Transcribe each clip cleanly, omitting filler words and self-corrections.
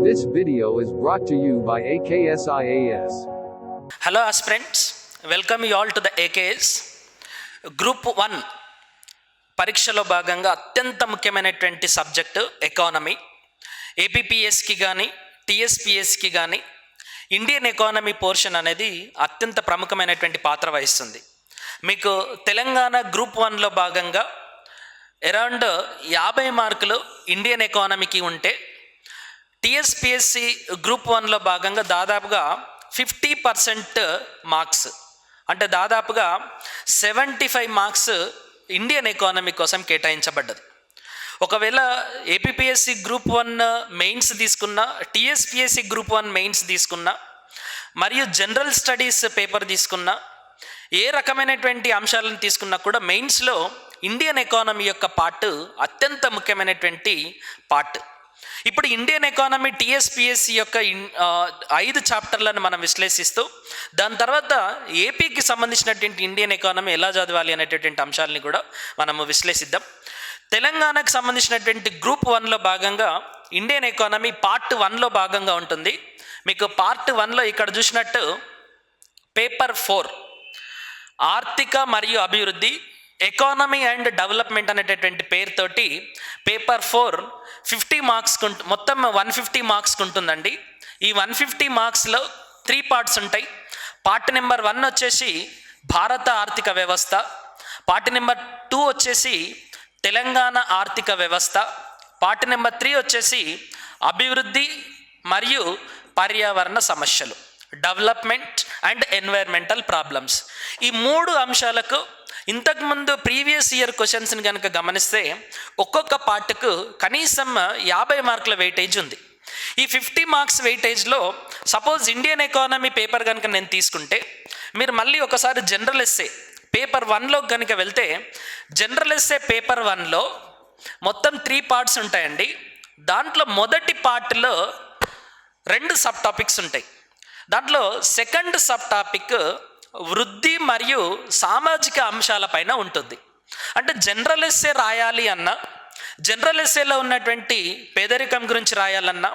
This video is brought to you by AKSIAS. Hello aspirants, welcome you all to the AKS. Group 1 పరీక్షలో భాగంగా అత్యంత ముఖ్యమైనటువంటి subject economy. ఏపీపీఎస్కి కానీ టీఎస్పీఎస్కి కానీ Indian economy portion అనేది అత్యంత ప్రముఖమైనటువంటి పాత్ర వహిస్తుంది. మీకు తెలంగాణ గ్రూప్ 1లో భాగంగా అరౌండ్ 50 మార్కులు ఇండియన్ ఎకానమీకి ఉంటే టీఎస్పీఎస్సి గ్రూప్ 1లో భాగంగా దాదాపుగా 50% మార్క్స్ అంటే దాదాపుగా 75 మార్క్స్ ఇండియన్ ఎకానమీ కోసం కేటాయించబడ్డది. ఒకవేళ ఏపీపీఎస్సి గ్రూప్ 1 మెయిన్స్ తీసుకున్నా, టీఎస్పీఎస్సి గ్రూప్ 1 మెయిన్స్ తీసుకున్నా, మరియు జనరల్ స్టడీస్ పేపర్ తీసుకున్నా, ఏ రకమైనటువంటి అంశాలను తీసుకున్నా కూడా మెయిన్స్లో ఇండియన్ ఎకానమీ యొక్క పార్ట్ అత్యంత ముఖ్యమైనటువంటి పార్ట్. ఇప్పుడు ఇండియన్ ఎకానమీ టీఎస్పీఎస్సి యొక్క 5 చాప్టర్లను మనం విశ్లేషిస్తూ దాని తర్వాత ఏపీకి సంబంధించినటువంటి ఇండియన్ ఎకానమీ ఎలా చదవాలి అనేటటువంటి అంశాలని కూడా మనము విశ్లేషిద్దాం. తెలంగాణకు సంబంధించినటువంటి గ్రూప్ 1లో భాగంగా ఇండియన్ ఎకానమీ పార్ట్ 1లో భాగంగా ఉంటుంది. మీకు పార్ట్ 1లో ఇక్కడ చూసినట్టు పేపర్ 4 ఆర్థిక మరియు అభివృద్ధి, ఎకానమీ అండ్ డెవలప్మెంట్ అనేటటువంటి పేరుతోటి పేపర్ 4 50 మార్క్స్ మొత్తం 150 మార్క్స్కి ఉంటుందండి. ఈ 150 మార్క్స్లో 3 పార్ట్స్ ఉంటాయి. పార్ట్ నెంబర్ 1 వచ్చేసి భారత ఆర్థిక వ్యవస్థ, పార్ట్ నెంబర్ 2 వచ్చేసి తెలంగాణ ఆర్థిక వ్యవస్థ, పార్ట్ నెంబర్ 3 వచ్చేసి అభివృద్ధి మరియు పర్యావరణ సమస్యలు, డెవలప్మెంట్ అండ్ ఎన్వైర్మెంటల్ ప్రాబ్లమ్స్. ఈ 3 అంశాలకు ఇంతకుముందు ప్రీవియస్ ఇయర్ క్వశ్చన్స్ని కనుక గమనిస్తే ఒక్కొక్క పార్ట్కు కనీసం 50 మార్కుల వెయిటేజ్ ఉంది. ఈ 50 మార్క్స్ వెయిటేజ్లో సపోజ్ ఇండియన్ ఎకానమీ పేపర్ కనుక నేను తీసుకుంటే, మీరు మళ్ళీ ఒకసారి జనరల్ ఎస్సే పేపర్ 1లో కనుక వెళ్తే, జనరల్ ఎస్సే పేపర్ 1లో మొత్తం 3 పార్ట్స్ ఉంటాయండి. దాంట్లో మొదటి పార్ట్లో 2 సబ్ టాపిక్స్ ఉంటాయి. దాంట్లో సెకండ్ సబ్ టాపిక్ వృద్ధి మరియు సామాజిక అంశాలపైన ఉంటుంది. అంటే జనరల్ ఎస్సే రాయాలి అన్నా, జనరల్ ఎస్సేలో ఉన్నటువంటి పేదరికం గురించి రాయాలన్నా,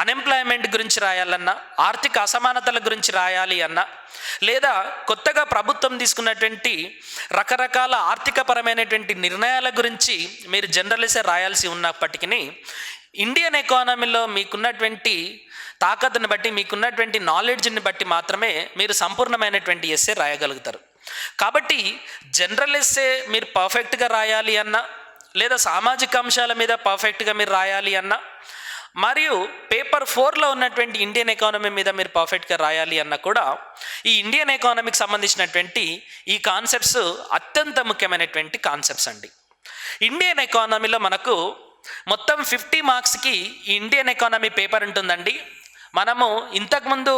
అన్ఎంప్లాయ్మెంట్ గురించి రాయాలన్నా, ఆర్థిక అసమానతల గురించి రాయాలి అన్నా, లేదా కొత్తగా ప్రభుత్వం తీసుకున్నటువంటి రకరకాల ఆర్థికపరమైనటువంటి నిర్ణయాల గురించి మీరు జనరల్ ఎస్సే రాయాల్సి ఉన్నప్పటికీ ఇండియన్ ఎకానమీలో మీకున్నటువంటి తాకత్తుని బట్టి, మీకున్నటువంటి నాలెడ్జ్ని బట్టి మాత్రమే మీరు సంపూర్ణమైనటువంటి ఎస్సే రాయగలుగుతారు. కాబట్టి జనరల్ ఎస్సే మీరు పర్ఫెక్ట్గా రాయాలి అన్నా, లేదా సామాజిక అంశాల మీద పర్ఫెక్ట్గా మీరు రాయాలి అన్నా, మరియు పేపర్ 4లో ఉన్నటువంటి ఇండియన్ ఎకానమీ మీద మీరు పర్ఫెక్ట్గా రాయాలి అన్నా కూడా ఈ ఇండియన్ ఎకానమీకి సంబంధించినటువంటి ఈ కాన్సెప్ట్స్ అత్యంత ముఖ్యమైనటువంటి కాన్సెప్ట్స్ అండి. ఇండియన్ ఎకానమీలో మనకు మొత్తం 50 మార్క్స్కి ఈ ఇండియన్ ఎకానమీ పేపర్ ఉంటుందండి. మనము ఇంతకుముందు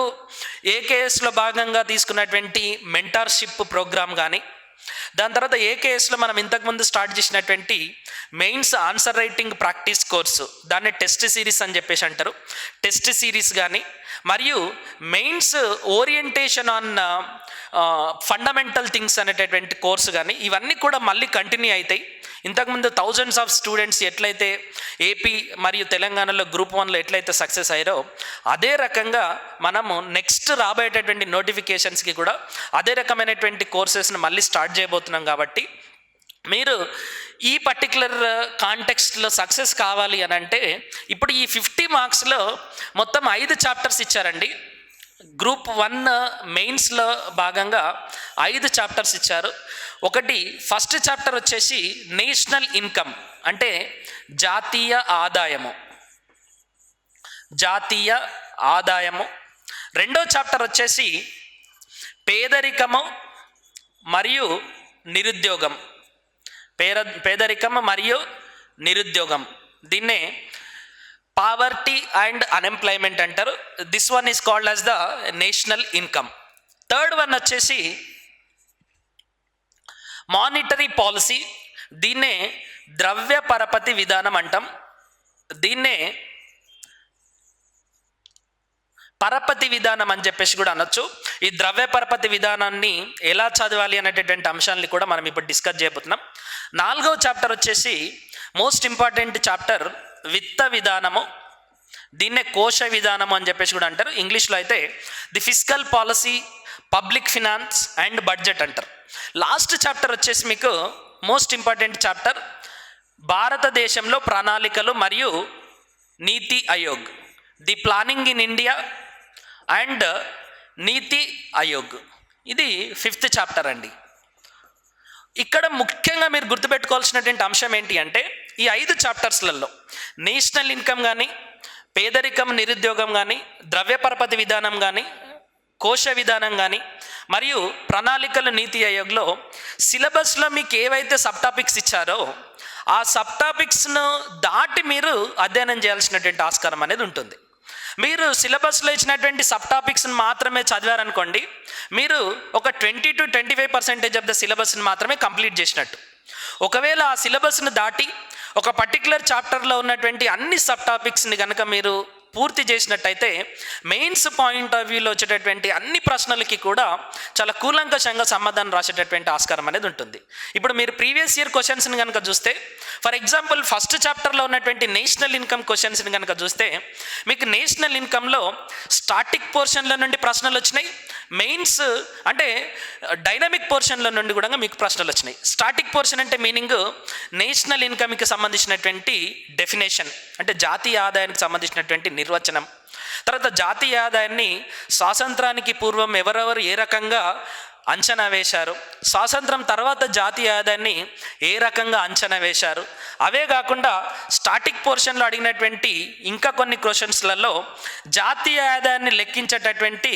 ఏకేఎస్లో భాగంగా తీసుకున్నటువంటి మెంటార్షిప్ ప్రోగ్రామ్ కానీ, దాని తర్వాత ఏకేఎస్లో మనం ఇంతకుముందు స్టార్ట్ చేసినటువంటి mains answer writing practice course, దాన్ని టెస్ట్ సిరీస్ అని చెప్పేసి అంటారు, టెస్ట్ సిరీస్ కానీ, మరియు mains orientation on fundamental things అనేటటువంటి కోర్సు కానీ, ఇవన్నీ కూడా మళ్ళీ కంటిన్యూ అవుతాయి. ఇంతకుముందు థౌజండ్స్ ఆఫ్ స్టూడెంట్స్ ఎట్లయితే ఏపీ మరియు తెలంగాణలో గ్రూప్ 1లో ఎట్లయితే సక్సెస్ అయ్యారో, అదే రకంగా మనము నెక్స్ట్ రాబోయేటటువంటి నోటిఫికేషన్స్కి కూడా అదే రకమైనటువంటి కోర్సెస్ని మళ్ళీ స్టార్ట్ చేయబోతున్నాం. కాబట్టి మీరు ఈ పర్టికులర్ కాంటెక్స్ట్లో సక్సెస్ కావాలి అని అంటే ఇప్పుడు ఈ 50 మార్క్స్లో మొత్తం 5 చాప్టర్స్ ఇచ్చారండి. గ్రూప్ 1 మెయిన్స్లో భాగంగా 5 చాప్టర్స్ ఇచ్చారు. ఒకటి ఫస్ట్ చాప్టర్ వచ్చేసి నేషనల్ ఇన్కమ్ అంటే జాతీయ ఆదాయము, జాతీయ ఆదాయము. రెండో చాప్టర్ వచ్చేసి పేదరికము మరియు నిరుద్యోగం, పేదరికం మరియు నిరుద్యోగం, దీన్నే పావర్టీ అండ్ అన్ఎంప్లాయ్మెంట్ అంటారు. This one is called as the national income. Third one వచ్చేసి మానిటరీ పాలసీ, దీన్నే ద్రవ్య పరపతి విధానం అంటాం. దీన్నే పరపతి విధానం అని చెప్పేసి కూడా అనొచ్చు. ఈ ద్రవ్య పరపతి విధానాన్ని ఎలా చదవాలి అనేటటువంటి అంశాలని కూడా మనం ఇప్పుడు డిస్కస్ చేయబోతున్నాం. 4వ చాప్టర్ వచ్చేసి మోస్ట్ ఇంపార్టెంట్ చాప్టర్ విత్త విధానము, దీన్నే కోశ విధానం అని చెప్పేసి కూడా అంటారు. ఇంగ్లీష్లో అయితే the fiscal policy, public finance and budget అంటారు. లాస్ట్ చాప్టర్ వచ్చేసి మీకు మోస్ట్ ఇంపార్టెంట్ చాప్టర్, భారతదేశంలో ప్రణాళికలు మరియు నీతి Aayog, the planning in India and నీతి ఆయోగ్. ఇది 5th చాప్టర్ అండి. ఇక్కడ ముఖ్యంగా మీరు గుర్తుపెట్టుకోవాల్సినటువంటి అంశం ఏంటి అంటే, ఈ 5 చాప్టర్స్లలో నేషనల్ ఇన్కమ్ కానీ, పేదరికం నిరుద్యోగం కానీ, ద్రవ్యపరపతి విధానం కానీ, కోశ విధానం కానీ మరియు ప్రణాళికలు నీతి ఆయోగ్లో సిలబస్లో మీకు ఏవైతే సబ్ టాపిక్స్ ఇచ్చారో ఆ సబ్ టాపిక్స్ను దాటి మీరు అధ్యయనం చేయాల్సినటువంటి ఆస్కారం అనేది ఉంటుంది. మీరు సిలబస్లో ఇచ్చినటువంటి సబ్ టాపిక్స్ని మాత్రమే చదివారనుకోండి, మీరు ఒక 20 to 25% ఆఫ్ ద సిలబస్ని మాత్రమే కంప్లీట్ చేసినట్టు. ఒకవేళ ఆ సిలబస్ను దాటి ఒక పర్టికులర్ చాప్టర్లో ఉన్నటువంటి అన్ని సబ్ టాపిక్స్ని కనుక మీరు పూర్తి చేసినట్టయితే మెయిన్స్ పాయింట్ ఆఫ్ వ్యూలో వచ్చేటటువంటి అన్ని ప్రశ్నలకి కూడా చాలా కూలంకషంగా సమాధానం రాసేటటువంటి ఆస్కారం అనేది ఉంటుంది. ఇప్పుడు మీరు ప్రీవియస్ ఇయర్ క్వశ్చన్స్ని కనుక చూస్తే, ఫర్ ఎగ్జాంపుల్ ఫస్ట్ చాప్టర్లో ఉన్నటువంటి నేషనల్ ఇన్కమ్ క్వశ్చన్స్ని కనుక చూస్తే, మీకు నేషనల్ ఇన్కంలో స్టాటిక్ పోర్షన్ల నుండి ప్రశ్నలు వచ్చినాయి, మెయిన్స్ అంటే డైనమిక్ పోర్షన్ల నుండి కూడా మీకు ప్రశ్నలు వచ్చినాయి. స్టాటిక్ పోర్షన్ అంటే మీనింగ్ నేషనల్ ఇన్కమ్కి సంబంధించినటువంటి డెఫినేషన్, అంటే జాతీయ ఆదాయానికి సంబంధించినటువంటి నిర్వచనం. తర్వాత జాతీయ ఆదాయాన్ని స్వాతంత్రానికి పూర్వం ఎవరెవరు ఏ రకంగా అంచనా వేశారు, స్వాతంత్రం తర్వాత జాతీయ ఆదాయాన్ని ఏ రకంగా అంచనా వేశారు. అవే కాకుండా స్టాటిక్ పోర్షన్లో అడిగినటువంటి ఇంకా కొన్ని క్వశ్చన్స్లలో జాతీయ ఆదాయాన్ని లెక్కించేటటువంటి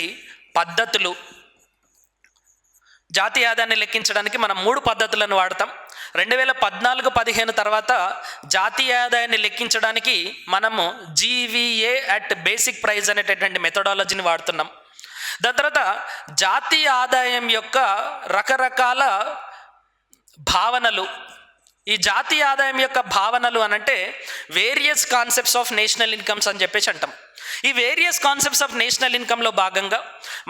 పద్ధతులు, జాతీయ ఆదాయాన్ని లెక్కించడానికి మనం 3 పద్ధతులను వాడతాం. 2014-15 తర్వాత జాతీయ ఆదాయాన్ని లెక్కించడానికి మనము జీవీఏ అట్ బేసిక్ ప్రైస్ అనేటటువంటి మెథడాలజీని వాడుతున్నాం. దాని తర్వాత జాతీయ ఆదాయం యొక్క రకరకాల భావనలు, ఈ జాతీయ ఆదాయం యొక్క భావనలు అనంటే various concepts of national incomes అని చెప్పేసి అంటాం. ఈ వేరియస్ కాన్సెప్ట్స్ ఆఫ్ నేషనల్ ఇన్కంలో భాగంగా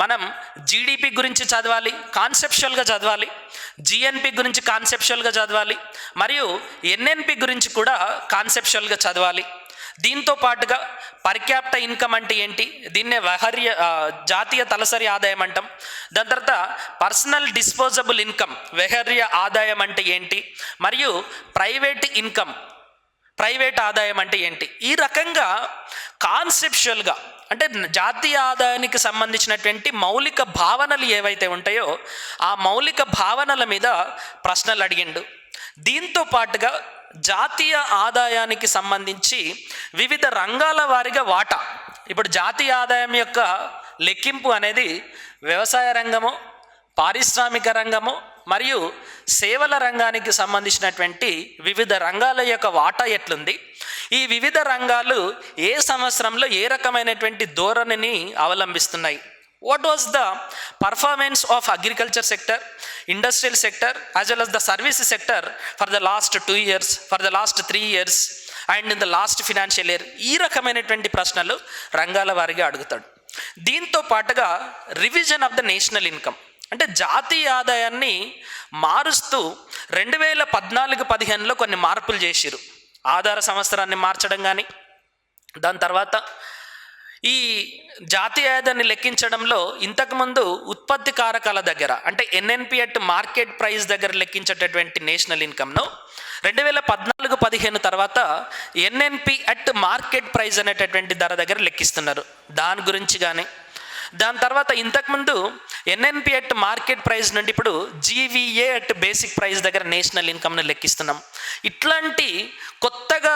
మనం జీడిపి గురించి చదవాలి, కాన్సెప్చువల్గా చదవాలి, జిఎన్పి గురించి కాన్సెప్చువల్గా చదవాలి, మరియు ఎన్ఎన్పి గురించి కూడా కాన్సెప్చువల్గా చదవాలి. దీంతో పాటుగా పర్ క్యాపిటా ఇన్కమ్ అంటే ఏంటి, దీన్నే జాతీయ తలసరి ఆదాయం అంటాం. దాని తర్వాత పర్సనల్ డిస్పోజబుల్ ఇన్కమ్ వెహర్య ఆదాయం అంటే ఏంటి, మరియు ప్రైవేట్ ఇన్కమ్ ప్రైవేట్ ఆదాయం అంటే ఏంటి. ఈ రకంగా కాన్సెప్చువల్గా అంటే జాతీయ ఆదాయానికి సంబంధించినటువంటి మౌలిక భావనలు ఏవైతే ఉంటాయో ఆ మౌలిక భావనల మీద ప్రశ్నలు అడిగిండు. దీంతో పాటుగా జాతీయ ఆదాయానికి సంబంధించి వివిధ రంగాల వారీగా వాటా, ఇప్పుడు జాతీయ ఆదాయం యొక్క లెక్కింపు అనేది వ్యవసాయ రంగము, పారిశ్రామిక రంగము మరియు సేవల రంగానికి సంబంధించినటువంటి వివిధ రంగాల యొక్క వాటా ఎట్లుంది, ఈ వివిధ రంగాలు ఏ సంవత్సరంలో ఏ రకమైనటువంటి ధోరణిని అవలంబిస్తున్నాయి, what was the performance of agriculture sector, industrial sector as well as the service sector for the last 2 years, for the last 3 years and in the last financial year. ఈ రకమైనటువంటి ప్రశ్నలు రంగాల వారీగా అడుగుతాడు. దీంతో పాటుగా revision of the national income అంటే జాతీయ ఆదాయాన్ని మారుస్తూ 2014-15లో కొన్ని మార్పులు చేసిరు. ఆధార సంవత్సరాన్ని మార్చడం కానీ, దాని తర్వాత ఈ జాతీయ ఆదాయాన్ని లెక్కించడంలో ఇంతకుముందు ఉత్పత్తి కారకాల దగ్గర అంటే ఎన్ఎన్పి అట్ మార్కెట్ ప్రైస్ దగ్గర లెక్కించేటటువంటి నేషనల్ ఇన్కమ్ను 2014-15 తర్వాత ఎన్ఎన్పి అట్ మార్కెట్ ప్రైస్ అనేటటువంటి ధర దగ్గర లెక్కిస్తున్నారు. దాని గురించి కానీ, దాని తర్వాత ఇంతకుముందు ఎన్ఎన్పి అట్ మార్కెట్ ప్రైస్ నుండి ఇప్పుడు జీవీఏ అట్ బేసిక్ ప్రైస్ దగ్గర నేషనల్ ఇన్కమ్ను లెక్కిస్తున్నాం. ఇట్లాంటి కొత్తగా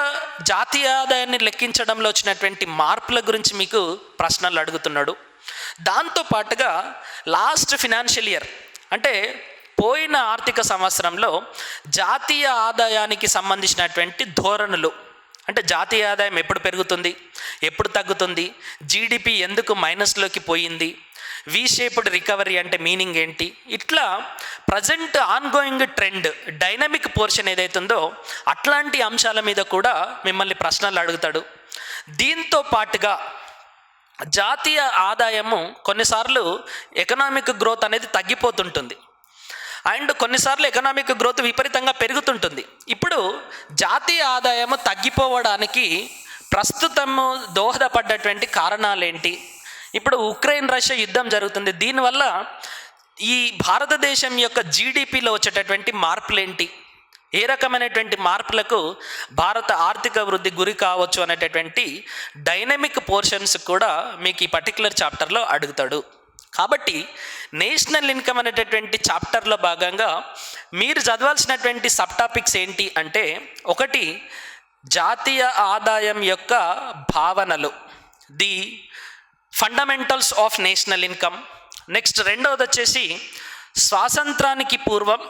జాతీయ ఆదాయాన్ని లెక్కించడంలో వచ్చినటువంటి మార్పుల గురించి మీకు ప్రశ్నలు అడుగుతున్నాడు. దాంతోపాటుగా లాస్ట్ ఫినాన్షియల్ ఇయర్ అంటే పోయిన ఆర్థిక సంవత్సరంలో జాతీయ ఆదాయానికి సంబంధించినటువంటి ధోరణులు అంటే జాతీయ ఆదాయం ఎప్పుడు పెరుగుతుంది, ఎప్పుడు తగ్గుతుంది, జీడిపి ఎందుకు మైనస్లోకి పోయింది, వి షేప్డ్ రికవరీ అంటే మీనింగ్ ఏంటి, ఇట్లా present ongoing trend dynamic portion ఏదైతుందో అట్లాంటి అంశాల మీద కూడా మిమ్మల్ని ప్రశ్నలు అడుగుతాడు. దీంతో పాటుగా జాతీయ ఆదాయము కొన్నిసార్లు ఎకనామిక్ గ్రోత్ అనేది తగ్గిపోతుంటుంది అండ్ కొన్నిసార్లు ఎకనామిక్ గ్రోత్ విపరీతంగా పెరుగుతుంటుంది. ఇప్పుడు జాతీయ ఆదాయము తగ్గిపోవడానికి ప్రస్తుతము దోహదపడ్డటువంటి కారణాలేంటి, ఇప్పుడు ఉక్రెయిన్ రష్యా యుద్ధం జరుగుతుంది, దీనివల్ల ఈ భారతదేశం యొక్క జీడిపిలో వచ్చేటటువంటి మార్పులేంటి, ఏ రకమైనటువంటి మార్పులకు భారత ఆర్థిక వృద్ధి గురి కావచ్చు అనేటటువంటి డైనమిక్ పోర్షన్స్ కూడా మీకు ఈ పర్టికులర్ చాప్టర్లో అడుగుతాడు. కాబట్టి నేషనల్ ఇన్కమ్ అనేటటువంటి చాప్టర్లో భాగంగా మీరు చదవాల్సినటువంటి సబ్ టాపిక్స్ ఏంటి అంటే, ఒకటి జాతీయ ఆదాయం యొక్క భావనలు, the fundamentals of national income. Next రెండవది వచ్చేసి స్వాతంత్రానికి పూర్వం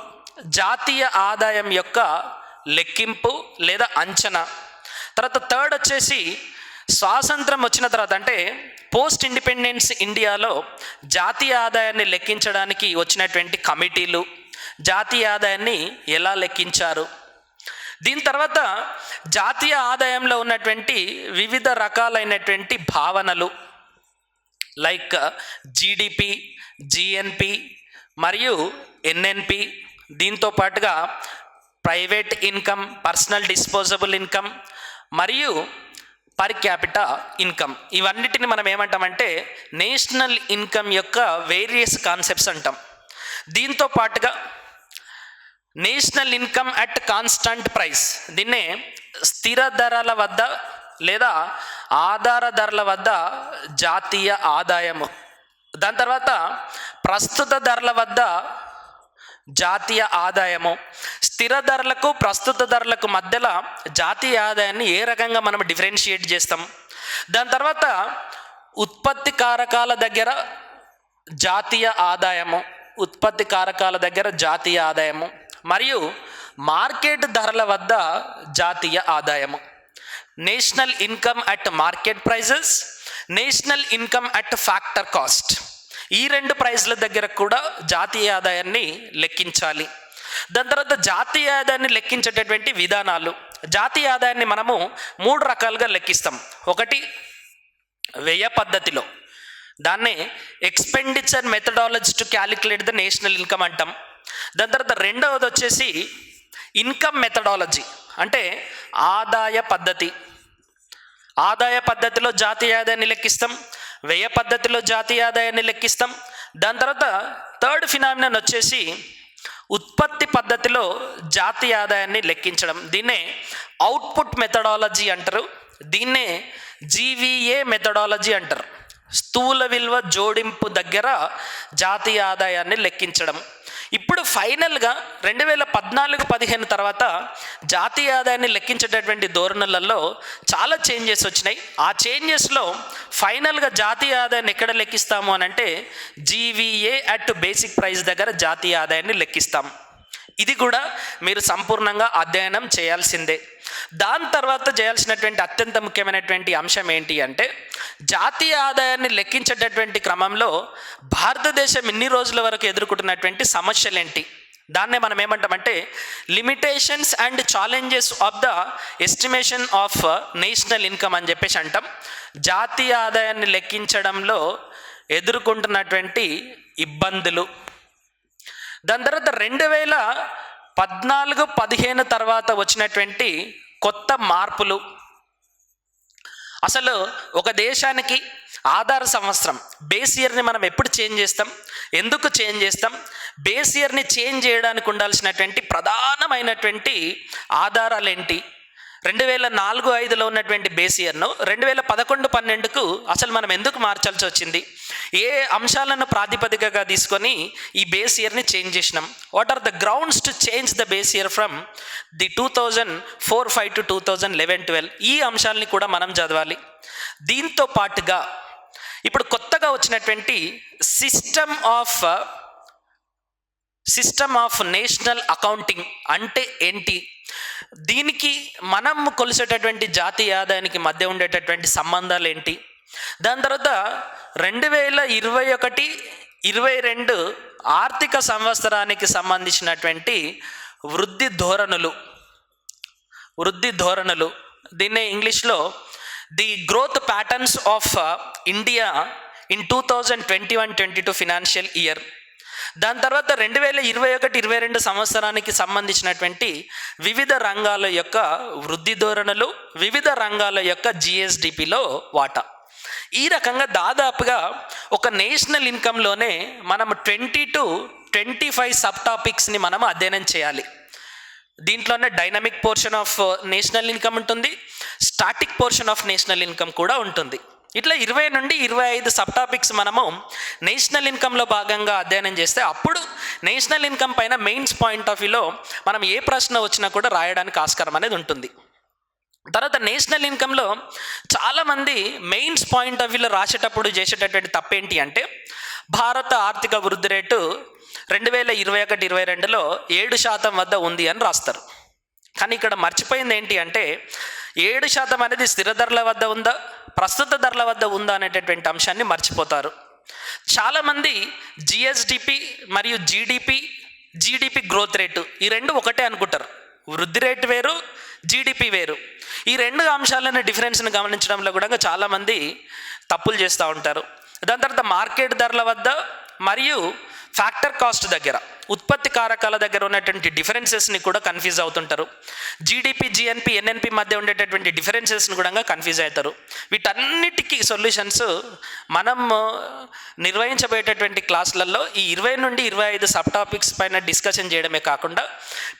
జాతీయ ఆదాయం యొక్క లెక్కింపు లేదా అంచనా. తర్వాత థర్డ్ వచ్చేసి స్వాతంత్రం వచ్చిన తర్వాత అంటే పోస్ట్ ఇండిపెండెన్స్ ఇండియాలో జాతీయ ఆదాయాన్ని లెక్కించడానికి వచ్చినటువంటి కమిటీలు, జాతీయ ఆదాయాన్ని ఎలా లెక్కించారు. దీని తర్వాత జాతీయ ఆదాయంలో ఉన్నటువంటి వివిధ రకాలైనటువంటి భావనలు లైక్ జీడిపి, జిఎన్పి మరియు ఎన్ఎన్పి, దీంతో పాటుగా private income, personal disposable income మరియు పర్ క్యాపిటా ఇన్కమ్. ఇవన్నిటిని మనం ఏమంటామంటే నేషనల్ ఇన్కమ్ యొక్క వేరియస్ కాన్సెప్ట్స్ అంటాం. దీంతో పాటుగా national income at constant price, దీన్నే స్థిర ధరల వద్ద లేదా ఆధార ధరల వద్ద జాతీయ ఆదాయము. దాని తర్వాత ప్రస్తుత ధరల వద్ద జాతీయ ఆదాయము. స్థిర ధరలకు ప్రస్తుత ధరలకు మధ్యలో జాతీయ ఆదాయాన్ని ఏ రకంగా మనం డిఫరెన్షియేట్ చేస్తాం. దాని తర్వాత ఉత్పత్తి కారకాల దగ్గర జాతీయ ఆదాయము, ఉత్పత్తి కారకాల దగ్గర జాతీయ ఆదాయము మరియు మార్కెట్ ధరల వద్ద జాతీయ ఆదాయము. National income at market prices, national income at factor cost. ఈ రెండు ప్రైజ్ల దగ్గర కూడా జాతీయ ఆదాయాన్ని లెక్కించాలి. దాని తర్వాత జాతీయ ఆదాయాన్ని లెక్కించేటటువంటి విధానాలు. జాతీయ ఆదాయాన్ని మనము 3 రకాలుగా లెక్కిస్తాం. ఒకటి వ్యయ పద్ధతిలో, దాన్నే expenditure methodology to calculate the national income అంటాం. దాని తర్వాత రెండవది వచ్చేసి ఇన్కమ్ మెథడాలజీ అంటే ఆదాయ పద్ధతి. ఆదాయ పద్ధతిలో జాతీయ ఆదాయాన్ని లెక్కిస్తాం, వ్యయ పద్ధతిలో జాతీయ ఆదాయాన్ని లెక్కిస్తాం. దాని తర్వాత థర్డ్ ఫినామినన్ వచ్చేసి ఉత్పత్తి పద్ధతిలో జాతీయ ఆదాయాన్ని లెక్కించడం. దీన్నే అవుట్పుట్ మెథడాలజీ అంటారు, దీన్నే జీవీఏ మెథడాలజీ అంటారు. స్థూల విలువ జోడింపు దగ్గర జాతీయ ఆదాయాన్ని లెక్కించడం. ఇప్పుడు ఫైనల్గా 2014-15 తర్వాత జాతీయ ఆదాయాన్ని లెక్కించేటటువంటి ధోరణులలో చాలా చేంజెస్ వచ్చినాయి. ఆ చేంజెస్లో ఫైనల్గా జాతీయ ఆదాయాన్ని ఎక్కడ లెక్కిస్తాము అని అంటే జీవీఏ అట్ బేసిక్ ప్రైస్ దగ్గర జాతీయ ఆదాయాన్ని లెక్కిస్తాం. ఇది కూడా మీరు సంపూర్ణంగా అధ్యయనం చేయాల్సిందే. దాని తర్వాత చేయాల్సినటువంటి అత్యంత ముఖ్యమైనటువంటి అంశం ఏంటి అంటే జాతీయ ఆదాయాన్ని లెక్కించేటటువంటి క్రమంలో భారతదేశం ఇన్ని రోజుల వరకు ఎదుర్కొంటున్నటువంటి సమస్యలు ఏంటి, దాన్నే మనం ఏమంటామంటే limitations and challenges of the estimation of national income అని చెప్పేసి అంటాం. జాతీయ ఆదాయాన్ని లెక్కించడంలో ఎదుర్కొంటున్నటువంటి ఇబ్బందులు. దాని తర్వాత 2014-15 తర్వాత వచ్చినటువంటి కొత్త మార్పులు. అసలు ఒక దేశానికి ఆధార సంవత్సరం బేస్ ఇయర్ని మనం ఎప్పుడు చేంజ్ చేస్తాం, ఎందుకు చేంజ్ చేస్తాం, బేస్ ఇయర్ని చేంజ్ చేయడానికి ఉండాల్సినటువంటి ప్రధానమైనటువంటి ఆధారాలు ఏంటి, 2004-05లో ఉన్నటువంటి బేస్ ఇయర్ను 2011-12కు అసలు మనం ఎందుకు మార్చాల్సి వచ్చింది, ఏ అంశాలను ప్రాతిపదికగా తీసుకొని ఈ బేస్ ఇయర్ని చేంజ్ చేసినాం, what are the grounds to change the base year from the 2004-05 to 2011-12, ఈ అంశాలని కూడా మనం చదవాలి. దీంతో పాటుగా ఇప్పుడు కొత్తగా వచ్చినటువంటి సిస్టమ్ ఆఫ్ నేషనల్ అకౌంటింగ్ అంటే ఏంటి, దీనికి మనం కొలిసేటటువంటి జాతీయ ఆదాయానికి మధ్య ఉండేటటువంటి సంబంధాలు ఏంటి. దాని తర్వాత 2021-22 ఆర్థిక సంవత్సరానికి సంబంధించినటువంటి వృద్ధి ధోరణులు, దీన్నే ఇంగ్లీష్లో the growth patterns of India in 2021-22 financial year. దాని తర్వాత 2021-22 సంవత్సరానికి సంబంధించినటువంటి వివిధ రంగాల యొక్క వృద్ధి ధోరణులు, వివిధ రంగాల యొక్క జిఎస్డిపిలో వాటా. ఈ రకంగా దాదాపుగా ఒక నేషనల్ ఇన్కంలోనే మనం 20-25 సబ్ టాపిక్స్ని మనం అధ్యయనం చేయాలి. దీంట్లోనే dynamic portion of national income ఉంటుంది, static portion of national income కూడా ఉంటుంది. ఇట్లా 20-25 సబ్ టాపిక్స్ మనము నేషనల్ ఇన్కంలో భాగంగా అధ్యయనం చేస్తే అప్పుడు నేషనల్ ఇన్కమ్ పైన మెయిన్స్ పాయింట్ ఆఫ్ వ్యూలో మనం ఏ ప్రశ్న వచ్చినా కూడా రాయడానికి ఆస్కారం అనేది ఉంటుంది. తర్వాత నేషనల్ ఇన్కంలో చాలామంది మెయిన్స్ పాయింట్ ఆఫ్ వ్యూలో రాసేటప్పుడు చేసేటటువంటి తప్పేంటి అంటే భారత ఆర్థిక వృద్ధి రేటు 2021-22లో 7% వద్ద ఉంది అని రాస్తారు. కానీ ఇక్కడ మర్చిపోయింది ఏంటి అంటే 7% అనేది స్థిర ధరల వద్ద ఉందా, ప్రస్తుత ధరల వద్ద ఉందా అనేటటువంటి అంశాన్ని మర్చిపోతారు. చాలామంది జిఎస్డిపి మరియు జీడిపి గ్రోత్ రేటు ఈ రెండు ఒకటే అనుకుంటారు. వృద్ధి రేటు వేరు, జీడిపి వేరు. ఈ రెండు అంశాలను డిఫరెన్స్ని గమనించడంలో కూడా చాలామంది తప్పులు చేస్తూ ఉంటారు. దాని తర్వాత మార్కెట్ ధరల వద్ద మరియు ఫ్యాక్టర్ కాస్ట్ దగ్గర, ఉత్పత్తి కారకాల దగ్గర ఉన్నటువంటి డిఫరెన్సెస్ని కూడా కన్ఫ్యూజ్ అవుతుంటారు. జీడిపి, జిఎన్పి, ఎన్ఎన్పి మధ్య ఉండేటటువంటి డిఫరెన్సెస్ని కూడా కన్ఫ్యూజ్ అవుతారు. వీటన్నిటికీ సొల్యూషన్స్ మనం నిర్వహించబోయేటటువంటి క్లాసులలో ఈ 20-25 సబ్ టాపిక్స్ పైన డిస్కషన్ చేయడమే కాకుండా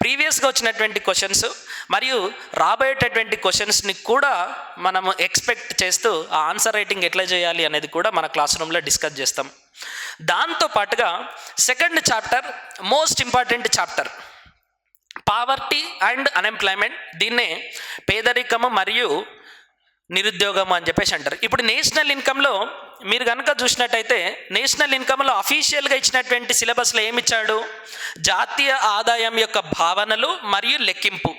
ప్రీవియస్గా వచ్చినటువంటి క్వశ్చన్స్ మరియు రాబోయేటటువంటి క్వశ్చన్స్ని కూడా మనము ఎక్స్పెక్ట్ చేస్తూ ఆ ఆన్సర్ రైటింగ్ ఎట్లా చేయాలి అనేది కూడా మన క్లాస్ రూమ్లో డిస్కస్ చేస్తాం. దాంతో పాటుగా second chapter most important chapter poverty and unemployment. దీన్నే పేదరికము మరియు నిరుద్యోగము అని చెప్పేసి అంటారు. ఇప్పుడు నేషనల్ ఇన్కంలో మీరు కనుక చూసినట్టయితే నేషనల్ ఇన్కంలో అఫీషియల్గా ఇచ్చినటువంటి సిలబస్లో ఏమిచ్చాడు? జాతీయ ఆదాయం యొక్క భావనలు మరియు లెక్కింపు,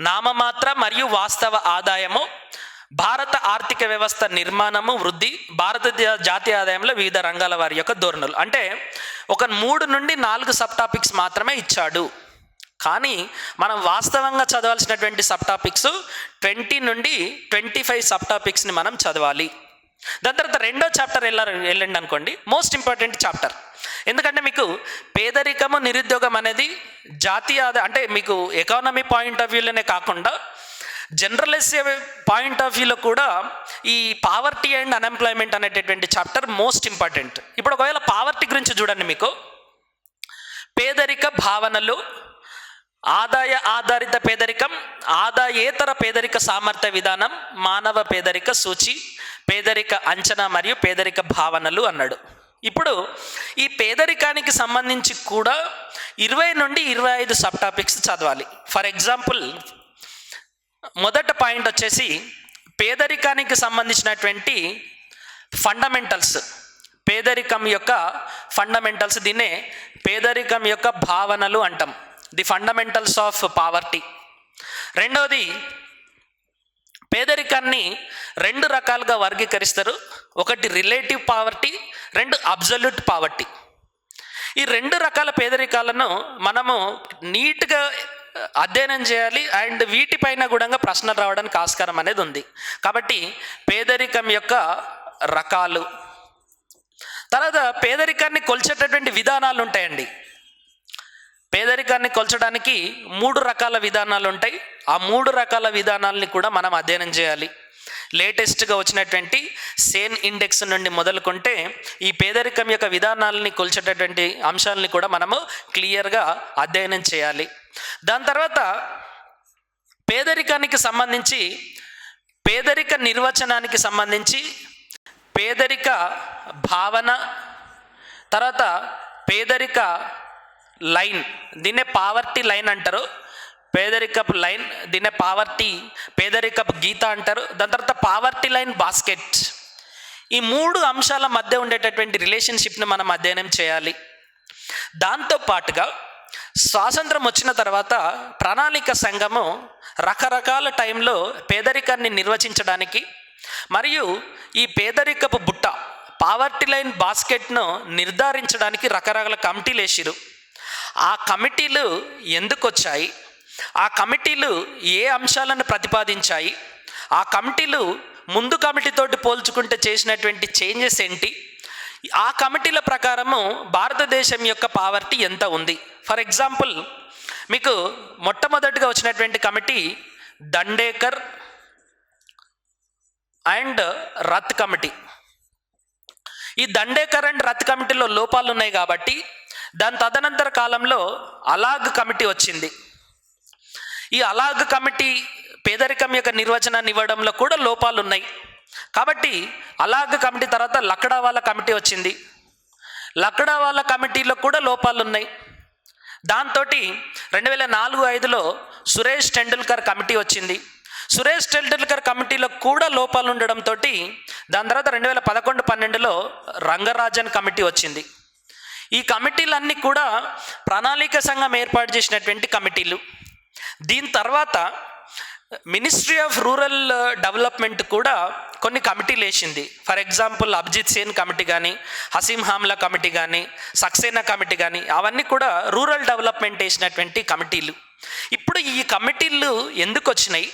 నామమాత్ర మరియు వాస్తవ ఆదాయము, భారత ఆర్థిక వ్యవస్థ నిర్మాణము, వృద్ధి, భారత జాతీయ ఆదాయంలో వివిధ రంగాల వారి యొక్క ధోరణులు. అంటే ఒక 3-4 సబ్ టాపిక్స్ మాత్రమే ఇచ్చాడు. కానీ మనం వాస్తవంగా చదవాల్సినటువంటి సబ్ టాపిక్స్ 20-25 సబ్ టాపిక్స్ని మనం చదవాలి. దాని తర్వాత రెండో చాప్టర్ వెళ్ళండి అనుకోండి, మోస్ట్ ఇంపార్టెంట్ చాప్టర్. ఎందుకంటే మీకు పేదరికము, నిరుద్యోగం అనేది జాతీయ అంటే మీకు ఎకానమీ పాయింట్ ఆఫ్ వ్యూలోనే కాకుండా జనరలైజ్ పాయింట్ ఆఫ్ వ్యూలో కూడా ఈ పావర్టీ అండ్ అన్ఎంప్లాయ్మెంట్ అనేటటువంటి చాప్టర్ మోస్ట్ ఇంపార్టెంట్. ఇప్పుడు ఒకవేళ పావర్టీ గురించి చూడండి, మీకు పేదరిక భావనలు, ఆదాయ ఆధారిత పేదరికం, ఆదాయేతర పేదరిక సామర్థ్య విధానం, మానవ పేదరిక సూచి, పేదరిక అంచనా మరియు పేదరిక భావనలు అన్నాడు. ఇప్పుడు ఈ పేదరికానికి సంబంధించి కూడా 20-25 సబ్ టాపిక్స్ చదవాలి. ఫర్ ఎగ్జాంపుల్ మొదట పాయింట్ వచ్చేసి పేదరికానికి సంబంధించినటువంటి ఫండమెంటల్స్, పేదరికం యొక్క ఫండమెంటల్స్, దీన్నే పేదరికం యొక్క భావనలు అంటాం, ది ఫండమెంటల్స్ ఆఫ్ పావర్టీ. రెండవది పేదరికాన్ని 2 రకాలుగా వర్గీకరిస్తారు. ఒకటి రిలేటివ్ పావర్టీ, 2 అబ్సల్యూట్ పావర్టీ. ఈ 2 రకాల పేదరికాలను మనము నీట్గా అధ్యయనం చేయాలి అండ్ వీటిపైన కూడా ప్రశ్నలు రావడానికి ఆస్కారం అనేది ఉంది. కాబట్టి పేదరికం యొక్క రకాలు, తర్వాత పేదరికాన్ని కొల్చేటటువంటి విధానాలు ఉంటాయండి. పేదరికాన్ని కొల్చడానికి 3 రకాల విధానాలు ఉంటాయి. ఆ 3 రకాల విధానాలని కూడా మనం అధ్యయనం చేయాలి. లేటెస్ట్గా వచ్చినటువంటి సేన్ ఇండెక్స్ నుండి మొదలుకుంటే ఈ పేదరికం యొక్క విధానాలని కొల్చేటటువంటి అంశాలని కూడా మనము క్లియర్గా అధ్యయనం చేయాలి. దాని తర్వాత పేదరికానికి సంబంధించి, పేదరిక నిర్వచనానికి సంబంధించి పేదరిక భావన, తర్వాత పేదరిక లైన్, దీన్నే పావర్టీ లైన్ అంటారు, పేదరికపు లైన్, దీన్నే పేదరికపు గీత అంటారు. దాని తర్వాత పావర్టీ లైన్ బాస్కెట్. ఈ 3 అంశాల మధ్య ఉండేటటువంటి రిలేషన్షిప్ని మనం అధ్యయనం చేయాలి. దాంతో పాటుగా స్వాతంత్రం వచ్చిన తర్వాత ప్రణాళిక సంఘము రకరకాల టైంలో పేదరికాన్ని నిర్వచించడానికి మరియు ఈ పేదరికపు బుట్ట, పావర్టీ లైన్ బాస్కెట్ను నిర్ధారించడానికి రకరకాల కమిటీలు వేసిరు. ఆ కమిటీలు ఎందుకు వచ్చాయి, ఆ కమిటీలు ఏ అంశాలను ప్రతిపాదించాయి, ఆ కమిటీలు ముందు కమిటీతోటి పోల్చుకుంటే చేసినటువంటి చేంజెస్ ఏంటి, ఆ కమిటీల ప్రకారము భారతదేశం యొక్క పావర్టీ ఎంత ఉంది. ఫర్ ఎగ్జాంపుల్ మీకు మొట్టమొదటిగా వచ్చినటువంటి committee Dandekar and Rath committee. ఈ దండేకర్ అండ్ రత్ కమిటీలో లోపాలు ఉన్నాయి కాబట్టి దాని తదనంతర కాలంలో అలాగ్ కమిటీ వచ్చింది. ఈ అలాగ్ కమిటీ పేదరికం యొక్క నిర్వచనాన్ని ఇవ్వడంలో కూడా లోపాలు ఉన్నాయి కాబట్టి అలాగ్ కమిటీ తర్వాత లక్డావాలా కమిటీ వచ్చింది. లక్డావాలా కమిటీలో కూడా లోపాలు ఉన్నాయి. దాంతో 2004-05లో సురేష్ టెండూల్కర్ కమిటీ వచ్చింది. సురేష్ టెండూల్కర్ కమిటీలో కూడా లోపాలు ఉండడంతో దాని తర్వాత 2011-12లో రంగరాజన్ కమిటీ వచ్చింది. ఈ కమిటీలన్నీ కూడా ప్రణాళిక సంఘం ఏర్పాటు చేసినటువంటి కమిటీలు. దీని తర్వాత మినిస్ట్రీ ఆఫ్ రూరల్ డెవలప్మెంట్ కూడా కొన్ని కమిటీలు వేసింది. For example Abhijit Sen committee కానీ, హసీం హామ్లా కమిటీ కానీ, సక్సేనా కమిటీ కానీ, అవన్నీ కూడా రూరల్ డెవలప్మెంట్ వేసినటువంటి కమిటీలు. ఇప్పుడు ఈ కమిటీలు ఎందుకు వచ్చినాయి,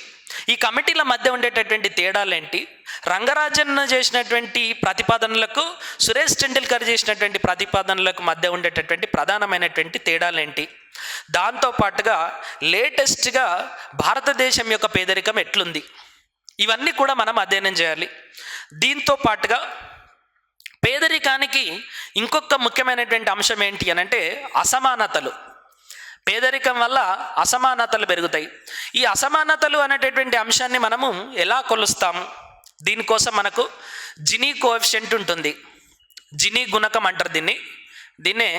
ఈ కమిటీల మధ్య ఉండేటటువంటి తేడాలేంటి, రంగరాజన్ చేసినటువంటి ప్రతిపాదనలకు సురేష్ టెండూల్కర్ చేసినటువంటి ప్రతిపాదనలకు మధ్య ఉండేటటువంటి ప్రధానమైనటువంటి తేడాలేంటి, దాంతోపాటుగా లేటెస్ట్గా భారతదేశం యొక్క పేదరికం ఎట్లుంది, ఇవన్నీ కూడా మనం అధ్యయనం చేయాలి. దీంతో పాటుగా పేదరికానికి ఇంకొక ముఖ్యమైనటువంటి అంశం ఏంటి అని అంటే అసమానతలు. పేదరికం వల్ల అసమానతలు పెరుగుతాయి. ఈ అసమానతలు అనేటటువంటి అంశాన్ని మనము ఎలా కొలుస్తాము, దీనికోసం మనకు జినీ కోఎఫిషియంట్ ఉంటుంది. జినీ గుణకం అంటారు దీన్నే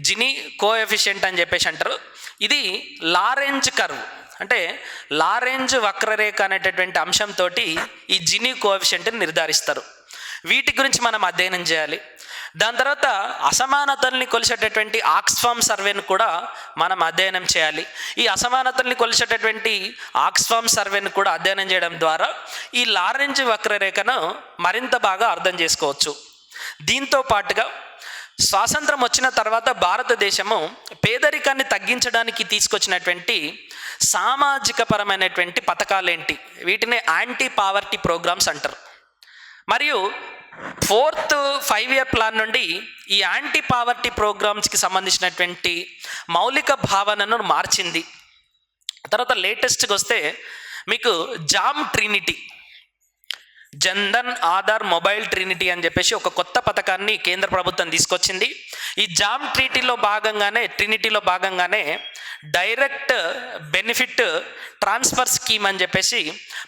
జినీ కోఎఫిషియంట్ అని చెప్పేసి అంటారు. ఇది లారెంజ్ కర్వ్ అంటే లారెంజ్ వక్రరేఖ అనేటటువంటి అంశంతో ఈ జినీ కోఎఫిషియంట్ని నిర్ధారిస్తారు. వీటి గురించి మనం అధ్యయనం చేయాలి. దాని తర్వాత అసమానతల్ని కొలిసేటటువంటి ఆక్స్ఫామ్ సర్వేను కూడా మనం అధ్యయనం చేయాలి. ఈ అసమానతల్ని కొలిసేటటువంటి ఆక్స్ఫామ్ సర్వేను కూడా అధ్యయనం చేయడం ద్వారా ఈ లారెంజ్ వక్రరేఖను మరింత బాగా అర్థం చేసుకోవచ్చు. దీంతో పాటుగా స్వాతంత్రం వచ్చిన తర్వాత భారతదేశము పేదరికాన్ని తగ్గించడానికి తీసుకొచ్చినటువంటి సామాజిక పరమైనటువంటి పథకాలేంటి, వీటిని యాంటీ పావర్టీ ప్రోగ్రామ్స్ అంటారు. మరియు 4th 5-year ప్లాన్ నుండి ఈ యాంటీ పావర్టీ ప్రోగ్రామ్స్కి సంబంధించినటువంటి మౌలిక భావనను మార్చింది. తర్వాత లేటెస్ట్గా వస్తే మీకు jam Trinity, Jan Dhan Aadhaar mobile Trinity అని చెప్పేసి ఒక కొత్త పథకాన్ని కేంద్ర ప్రభుత్వం తీసుకొచ్చింది. ఈ జామ్ ట్రినిటీలో భాగంగానే డైరెక్ట్ బెనిఫిట్ ట్రాన్స్ఫర్ స్కీమ్ అని చెప్పేసి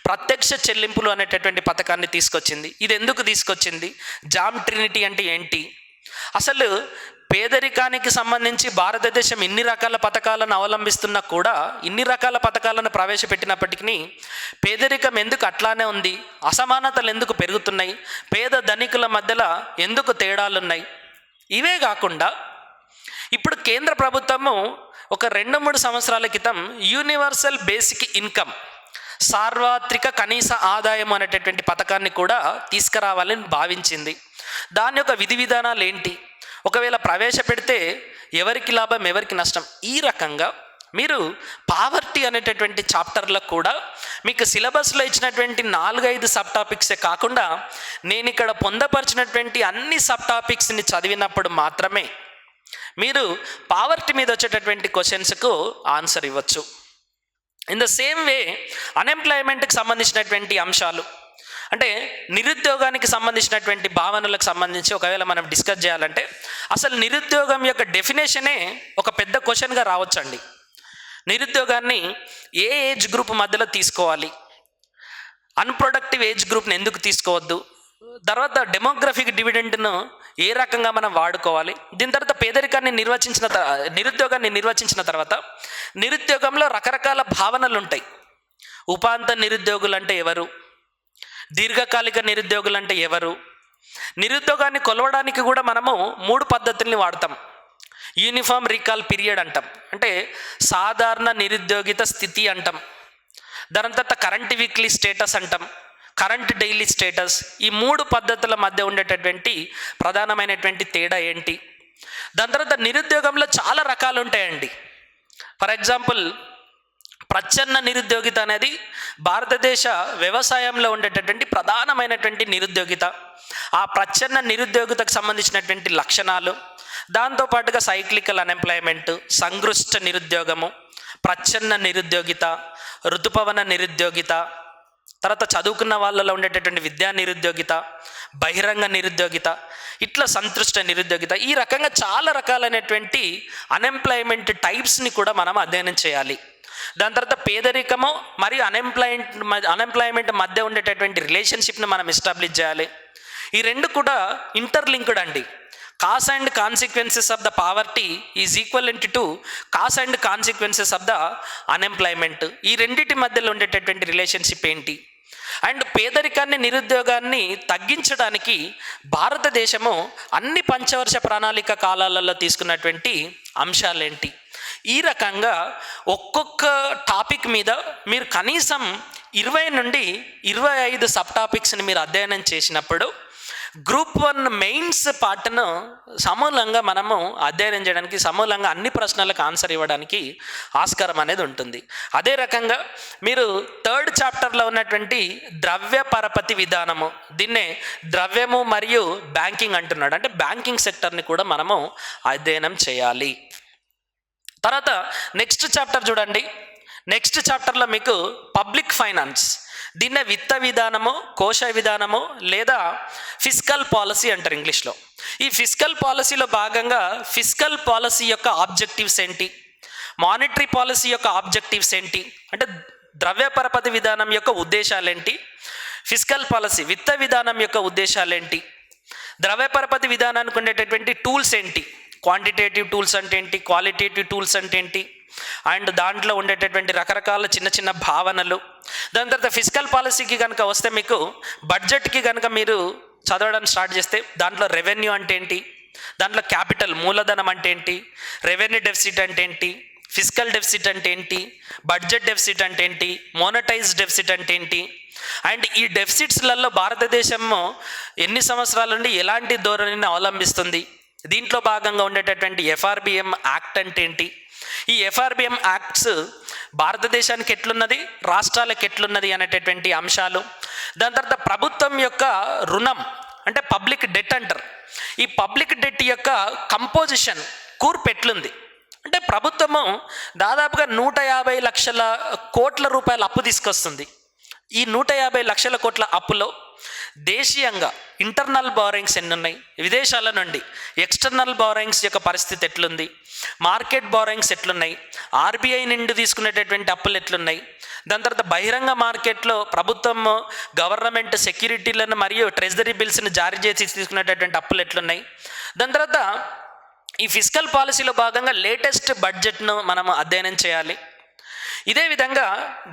ప్రత్యక్ష చెల్లింపులు అనేటటువంటి పథకాన్ని తీసుకొచ్చింది. ఇది ఎందుకు తీసుకొచ్చింది, జామ్ ట్రినిటీ అంటే ఏంటి, అసలు పేదరికానికి సంబంధించి భారతదేశం ఇన్ని రకాల పథకాలను అవలంబిస్తున్నా కూడా, ఇన్ని రకాల పథకాలను ప్రవేశపెట్టినప్పటికీ పేదరికం ఎందుకు అట్లానే ఉంది, అసమానతలు ఎందుకు పెరుగుతున్నాయి, పేద ధనికుల మధ్యలో ఎందుకు తేడాలున్నాయి. ఇవే కాకుండా ఇప్పుడు కేంద్ర ప్రభుత్వము ఒక 2-3 సంవత్సరాల క్రితం యూనివర్సల్ బేసిక్ ఇన్కమ్, సార్వత్రిక కనీస ఆదాయం అనేటటువంటి పథకాన్ని కూడా తీసుకురావాలని భావించింది. దాని యొక్క విధి విధానాలు ఏంటి, ఒకవేళ ప్రవేశపెడితే ఎవరికి లాభం ఎవరికి నష్టం, ఈ రకంగా మీరు పావర్టీ అనేటటువంటి చాప్టర్లో కూడా మీకు సిలబస్లో ఇచ్చినటువంటి 4-5 సబ్ టాపిక్సే కాకుండా నేను ఇక్కడ పొందపరిచినటువంటి అన్ని సబ్ టాపిక్స్ని చదివినప్పుడు మాత్రమే మీరు పావర్టీ మీద వచ్చేటటువంటి క్వశ్చన్స్కు ఆన్సర్ ఇవ్వచ్చు. ఇన్ ద సేమ్ వే అన్ఎంప్లాయ్మెంట్కి సంబంధించినటువంటి అంశాలు అంటే నిరుద్యోగానికి సంబంధించినటువంటి భావనలకు సంబంధించి ఒకవేళ మనం డిస్కస్ చేయాలంటే అసలు నిరుద్యోగం యొక్క డెఫినేషనే ఒక పెద్ద క్వశ్చన్గా రావచ్చండి. నిరుద్యోగాన్ని ఏ ఏజ్ గ్రూప్ మధ్యలో తీసుకోవాలి, అన్ప్రొడక్టివ్ ఏజ్ గ్రూప్ని ఎందుకు తీసుకోవద్దు, తర్వాత డెమోగ్రఫిక్ డివిడెండ్ను ఏ రకంగా మనం వాడుకోవాలి, దీని తర్వాత పేదరికాన్ని నిరుద్యోగాన్ని నిర్వచించిన తర్వాత నిరుద్యోగంలో రకరకాల భావనలు ఉంటాయి. ఉపాంత నిరుద్యోగులు అంటే ఎవరు, దీర్ఘకాలిక నిరుద్యోగులు అంటే ఎవరు, నిరుద్యోగాన్ని కొలవడానికి కూడా మనము 3 పద్ధతుల్ని వాడతాం. యూనిఫామ్ రీకాల్ పీరియడ్ అంటాం, అంటే సాధారణ నిరుద్యోగిత స్థితి అంటాం. దాని తర్వాత కరెంట్ వీక్లీ స్టేటస్ అంటాం, కరెంట్ డైలీ స్టేటస్. ఈ 3 పద్ధతుల మధ్య ఉండేటటువంటి ప్రధానమైనటువంటి తేడా ఏంటి. దాని తర్వాత నిరుద్యోగంలో చాలా రకాలు ఉంటాయండి. ఫర్ ఎగ్జాంపుల్ ప్రచ్ఛన్న నిరుద్యోగిత అనేది భారతదేశ వ్యవసాయంలో ఉండేటటువంటి ప్రధానమైనటువంటి నిరుద్యోగిత. ఆ ప్రచ్ఛన్న నిరుద్యోగితకు సంబంధించినటువంటి లక్షణాలు, దాంతోపాటుగా సైక్లికల్ అన్ఎంప్లాయ్మెంట్, సంగృష్ట నిరుద్యోగము, ప్రచ్ఛన్న నిరుద్యోగిత, ఋతుపవన నిరుద్యోగిత, తర్వాత చదువుకున్న వాళ్ళలో ఉండేటటువంటి విద్యా నిరుద్యోగిత, బహిరంగ నిరుద్యోగిత, ఇట్లా సంతృష్ట నిరుద్యోగిత, ఈ రకంగా చాలా రకాలైనటువంటి అన్ఎంప్లాయ్మెంట్ టైప్స్ని కూడా మనం అధ్యయనం చేయాలి. దాని తర్వాత పేదరికము మరియు అన్ఎంప్లాయ్మెంట్ మధ్య ఉండేటటువంటి రిలేషన్షిప్ని మనం ఎస్టాబ్లిష్ చేయాలి. ఈ రెండు కూడా ఇంటర్లింక్డ్ అండి. Cos and consequences of the poverty is equivalent to cos and consequences of the unemployment. ఈ రెండింటి మధ్యలో ఉండేటటువంటి రిలేషన్షిప్ ఏంటి, అండ్ పేదరికాన్ని నిరుద్యోగాన్ని తగ్గించడానికి భారతదేశము అన్ని పంచవర్ష ప్రణాళిక కాలాలలో తీసుకున్నటువంటి అంశాలేంటి, ఈ రకంగా ఒక్కొక్క టాపిక్ మీద మీరు కనీసం 20 నుండి 25 సబ్ టాపిక్స్ని మీరు అధ్యయనం చేసినప్పుడు గ్రూప్ 1 మెయిన్స్ పార్ట్ను సమూలంగా మనము అధ్యయనం చేయడానికి, సమూలంగా అన్ని ప్రశ్నలకు ఆన్సర్ ఇవ్వడానికి ఆస్కారం అనేది ఉంటుంది. అదే రకంగా మీరు 3rd చాప్టర్లో ఉన్నటువంటి ద్రవ్య పరపతి విధానము, దీన్నే ద్రవ్యము మరియు బ్యాంకింగ్ అంటున్నాడు, అంటే బ్యాంకింగ్ సెక్టర్ని కూడా మనము అధ్యయనం చేయాలి. తర్వాత నెక్స్ట్ చాప్టర్ చూడండి. నెక్స్ట్ చాప్టర్లో మీకు పబ్లిక్ ఫైనాన్స్, దీన్నే విత్త విధానము, కోశ విధానము లేదా ఫిస్కల్ పాలసీ అంటారు ఇంగ్లీష్లో. ఈ ఫిస్కల్ పాలసీలో భాగంగా ఫిస్కల్ పాలసీ యొక్క ఆబ్జెక్టివ్స్ ఏంటి, మానిటరీ పాలసీ యొక్క ఆబ్జెక్టివ్స్ ఏంటి, అంటే ద్రవ్య పరపతి విధానం యొక్క ఉద్దేశాలేంటి, ఫిస్కల్ పాలసీ విత్త విధానం యొక్క ఉద్దేశాలేంటి, ద్రవ్య పరపతి విధానానికి ఉండేటటువంటి టూల్స్ ఏంటి, క్వాంటిటేటివ్ టూల్స్ అంటే ఏంటి, క్వాలిటేటివ్ టూల్స్ అంటే ఏంటి, అండ్ దాంట్లో ఉండేటటువంటి రకరకాల చిన్న చిన్న భావనలు. దాని తర్వాత ఫిస్కల్ పాలసీకి కనుక వస్తే మీకు బడ్జెట్కి కనుక మీరు చదవడం స్టార్ట్ చేస్తే దాంట్లో రెవెన్యూ అంటే ఏంటి, దాంట్లో క్యాపిటల్ మూలధనం అంటే ఏంటి, రెవెన్యూ డెఫిసిట్ అంటే ఏంటి, ఫిస్కల్ డెఫిసిట్ అంటే ఏంటి, బడ్జెట్ డెఫిసిట్ అంటే ఏంటి, మోనటైజ్ డెఫిసిట్ అంటే ఏంటి, అండ్ ఈ డెఫిసిట్స్లలో భారతదేశము ఎన్ని సంవత్సరాల నుండి ఎలాంటి ధోరణిని అవలంబిస్తుంది, దీంట్లో భాగంగా ఉండేటటువంటి ఎఫ్ఆర్బిఎం యాక్ట్ అంటే ఏంటి, ఈ ఎఫ్ఆర్బిఎం యాక్ట్స్ భారతదేశానికి ఎట్లున్నది, రాష్ట్రాలకు ఎట్లున్నది అనేటటువంటి అంశాలు. దాని తర్వాత ప్రభుత్వం యొక్క రుణం అంటే పబ్లిక్ డెట్ అంటారు, ఈ పబ్లిక్ డెట్ యొక్క కంపోజిషన్ కూర్పు ఎట్లుంది, అంటే ప్రభుత్వము దాదాపుగా 150 లక్షల కోట్ల రూపాయల అప్పు తీసుకొస్తుంది. ఈ 150 లక్షల కోట్ల అప్పులో దేశీయంగా ఇంటర్నల్ బారోయింగ్స్ ఎన్ని ఉన్నాయి, విదేశాల నుండి ఎక్స్టర్నల్ బారోయింగ్స్ యొక్క పరిస్థితి ఎట్లుంది, మార్కెట్ బారోయింగ్స్ ఎట్లున్నాయి, ఆర్బీఐ నుండి తీసుకునేటటువంటి అప్పులు ఎట్లున్నాయి, దాని తర్వాత బహిరంగ మార్కెట్లో ప్రభుత్వం గవర్నమెంట్ సెక్యూరిటీలను మరియు ట్రెజరీ బిల్స్ని జారీ చేసి తీసుకునేటటువంటి అప్పులు ఎట్లున్నాయి. దాని తర్వాత ఈ ఫిస్కల్ పాలసీలో భాగంగా లేటెస్ట్ బడ్జెట్ను మనం అధ్యయనం చేయాలి. ఇదే విధంగా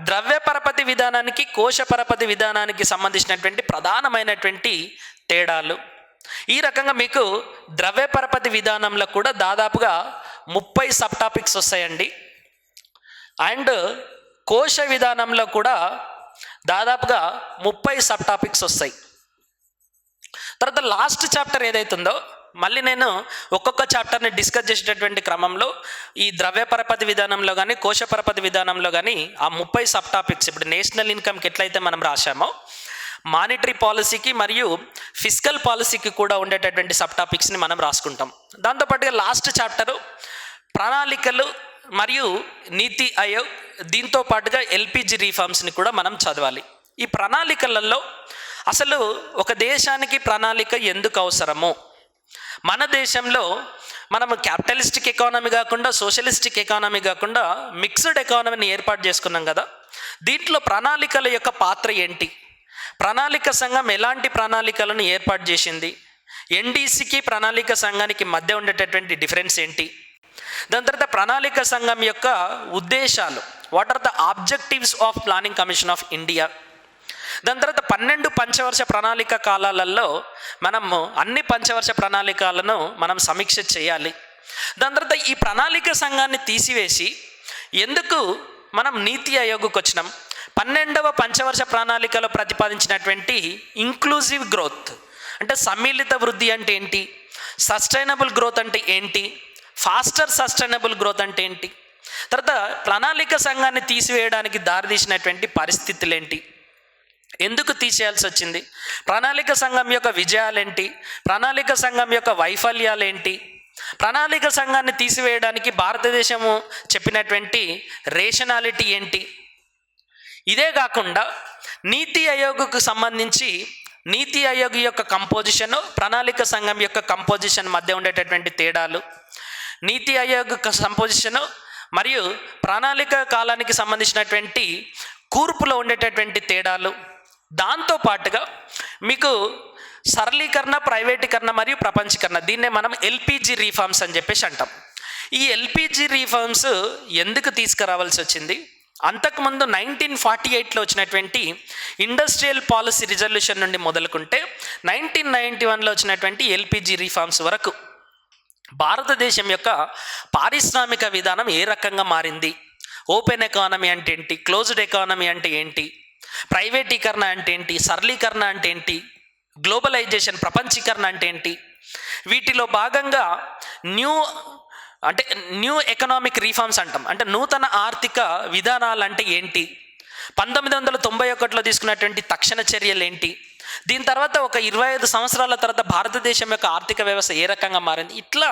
ద్రవ్య పరపతి విధానానికి, కోశ పరపతి విధానానికి సంబంధించినటువంటి ప్రధానమైనటువంటి తేడాలు. ఈ రకంగా మీకు ద్రవ్య పరపతి విధానంలో కూడా దాదాపుగా 30 సబ్ టాపిక్స్ వస్తాయండి. అండ్ కోశ విధానంలో కూడా దాదాపుగా 30 సబ్ టాపిక్స్ వస్తాయి. తర్వాత లాస్ట్ చాప్టర్ ఏదైతుందో మళ్ళీ నేను ఒక్కొక్క చాప్టర్ని డిస్కస్ చేసేటటువంటి క్రమంలో ఈ ద్రవ్య పరపతి విధానంలో కానీ, కోశ పరపతి విధానంలో కానీ ఆ 30 సబ్ టాపిక్స్, ఇప్పుడు నేషనల్ ఇన్కమ్కి ఎట్లయితే మనం రాశామో మానిటరీ పాలసీకి మరియు ఫిస్కల్ పాలసీకి కూడా ఉండేటటువంటి సబ్ టాపిక్స్ని మనం రాసుకుంటాం. దాంతోపాటుగా లాస్ట్ చాప్టరు ప్రణాళికలు మరియు నీతి ఆయోగ్, దీంతో పాటుగా ఎల్పిజి రీఫార్మ్స్ని కూడా మనం చదవాలి. ఈ ప్రణాళికలలో అసలు ఒక దేశానికి ప్రణాళిక ఎందుకు అవసరము, మన దేశంలో మనము క్యాపిటలిస్టిక్ ఎకానమీ కాకుండా, సోషలిస్టిక్ ఎకానమీ కాకుండా మిక్స్డ్ ఎకానమీని ఏర్పాటు చేసుకున్నాం కదా, దీంట్లో ప్రణాళికల యొక్క పాత్ర ఏంటి, ప్రణాళిక సంఘం ఎలాంటి ప్రణాళికలను ఏర్పాటు చేసింది, ఎన్డీసీకి ప్రణాళిక సంఘానికి మధ్య ఉండేటటువంటి డిఫరెన్స్ ఏంటి, దాని తర్వాత ప్రణాళిక సంఘం యొక్క ఉద్దేశాలు, what are the objectives of planning commission of India. దాని తర్వాత 12 పంచవర్ష ప్రణాళిక కాలాలలో మనము అన్ని పంచవర్ష ప్రణాళికలను మనం సమీక్ష చేయాలి. దాని తర్వాత ఈ ప్రణాళిక సంఘాన్ని తీసివేసి ఎందుకు మనం నీతి ఆయోగ్కి వచ్చినాం, 12వ పంచవర్ష ప్రణాళికలో ప్రతిపాదించినటువంటి ఇంక్లూజివ్ గ్రోత్ అంటే సమ్మిళిత వృద్ధి అంటే ఏంటి, సస్టైనబుల్ గ్రోత్ అంటే ఏంటి, ఫాస్టర్ సస్టైనబుల్ గ్రోత్ అంటే ఏంటి, తర్వాత ప్రణాళిక సంఘాన్ని తీసివేయడానికి దారితీసినటువంటి పరిస్థితులు ఏంటి, ఎందుకు తీసేయాల్సి వచ్చింది, ప్రణాళిక సంఘం యొక్క విజయాలేంటి, ప్రణాళిక సంఘం యొక్క వైఫల్యాలేంటి, ప్రణాళిక సంఘాన్ని తీసివేయడానికి భారతదేశము చెప్పినటువంటి రేషనాలిటీ ఏంటి. ఇదే కాకుండా నీతి ఆయోగ్కు సంబంధించి నీతి ఆయోగ్ యొక్క కంపోజిషను, ప్రణాళిక సంఘం యొక్క కంపోజిషన్ మధ్య ఉండేటటువంటి తేడాలు, నీతి ఆయోగ్ కంపోజిషను మరియు ప్రణాళిక కాలానికి సంబంధించినటువంటి కూర్పులో ఉండేటటువంటి తేడాలు, దాంతోపాటుగా మీకు సరళీకరణ, ప్రైవేటీకరణ మరియు ప్రపంచీకరణ, దీన్నే మనం ఎల్పిజి రీఫార్మ్స్ అని చెప్పేసి అంటాం. ఈ ఎల్పిజి రీఫార్మ్స్ ఎందుకు తీసుకురావాల్సి వచ్చింది, అంతకుముందు 1948లో వచ్చినటువంటి ఇండస్ట్రియల్ పాలసీ రిజల్యూషన్ నుండి మొదలుకుంటే 1991లో వచ్చినటువంటి ఎల్పిజి రీఫార్మ్స్ వరకు భారతదేశం యొక్క పారిశ్రామిక విధానం ఏ రకంగా మారింది, ఓపెన్ ఎకానమీ అంటే ఏంటి, క్లోజ్డ్ ఎకానమీ అంటే ఏంటి, ప్రైవేటీకరణ అంటే ఏంటి, సరళీకరణ అంటే ఏంటి, గ్లోబలైజేషన్ ప్రపంచీకరణ అంటే ఏంటి, వీటిలో భాగంగా న్యూ ఎకనామిక్ రీఫార్మ్స్ అంటాం, అంటే నూతన ఆర్థిక విధానాలు అంటే ఏంటి, 1991లో తీసుకున్నటువంటి తక్షణ చర్యలు ఏంటి, దీని తర్వాత ఒక 25 సంవత్సరాల తర్వాత భారతదేశం యొక్క ఆర్థిక వ్యవస్థ ఏ రకంగా మారింది. ఇట్లా